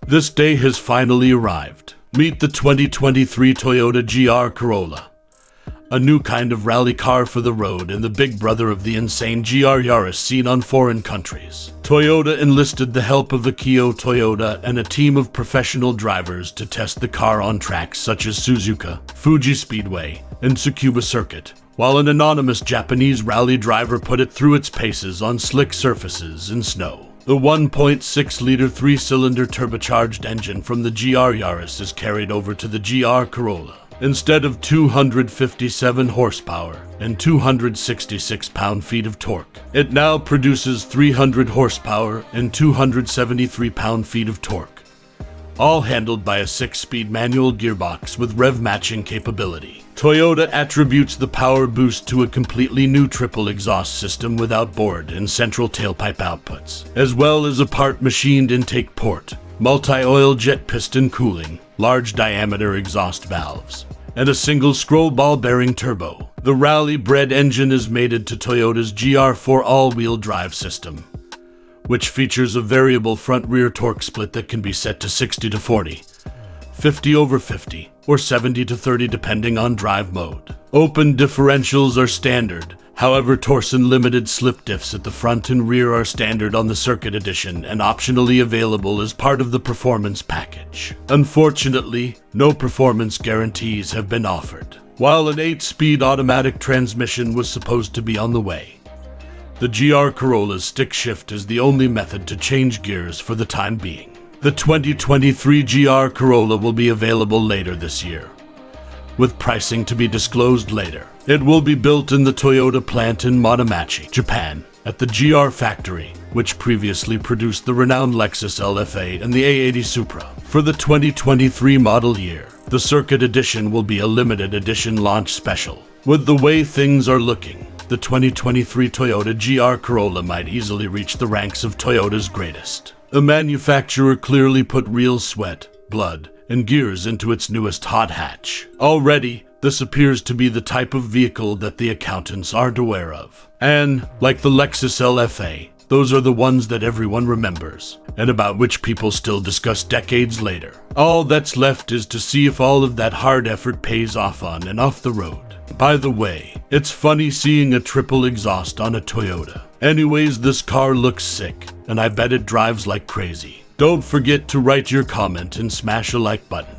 This day has finally arrived. Meet the 2023 Toyota GR Corolla. A new kind of rally car for the road and the big brother of the insane GR Yaris seen on foreign countries. Toyota enlisted the help of Akio Toyoda and a team of professional drivers to test the car on tracks such as Suzuka, Fuji Speedway, and Tsukuba Circuit, while an anonymous Japanese rally driver put it through its paces on slick surfaces and snow. The 1.6-liter 3-cylinder turbocharged engine from the GR Yaris is carried over to the GR Corolla. Instead of 257 horsepower and 266 pound-feet of torque, it now produces 300 horsepower and 273 pound-feet of torque, all handled by a 6-speed manual gearbox with rev-matching capability. Toyota attributes the power boost to a completely new triple exhaust system with outboard and central tailpipe outputs, as well as a part-machined intake port, multi-oil jet piston cooling, large diameter exhaust valves, and a single scroll ball bearing turbo. The rally-bred engine is mated to Toyota's GR4 all-wheel drive system, which features a variable front-rear torque split that can be set to 60/40, 50/50, or 70/30 depending on drive mode. Open differentials are standard. However, torsion-limited slip diffs at the front and rear are standard on the Circuit Edition and optionally available as part of the performance package. Unfortunately, no performance guarantees have been offered. While an 8-speed automatic transmission was supposed to be on the way, the GR Corolla's stick shift is the only method to change gears for the time being. The 2023 GR Corolla will be available later this year, with pricing to be disclosed later. It will be built in the Toyota plant in Monamachi, Japan, at the GR factory, which previously produced the renowned Lexus LFA and the A80 Supra. For the 2023 model year, the Circuit Edition will be a limited edition launch special. With the way things are looking, the 2023 Toyota GR Corolla might easily reach the ranks of Toyota's greatest. The manufacturer clearly put real sweat, blood, and gears into its newest hot hatch. Already, this appears to be the type of vehicle that the accountants aren't aware of. And, like the Lexus LFA, those are the ones that everyone remembers, and about which people still discuss decades later. All that's left is to see if all of that hard effort pays off on and off the road. By the way, it's funny seeing a triple exhaust on a Toyota. Anyways, this car looks sick, and I bet it drives like crazy. Don't forget to write your comment and smash a like button.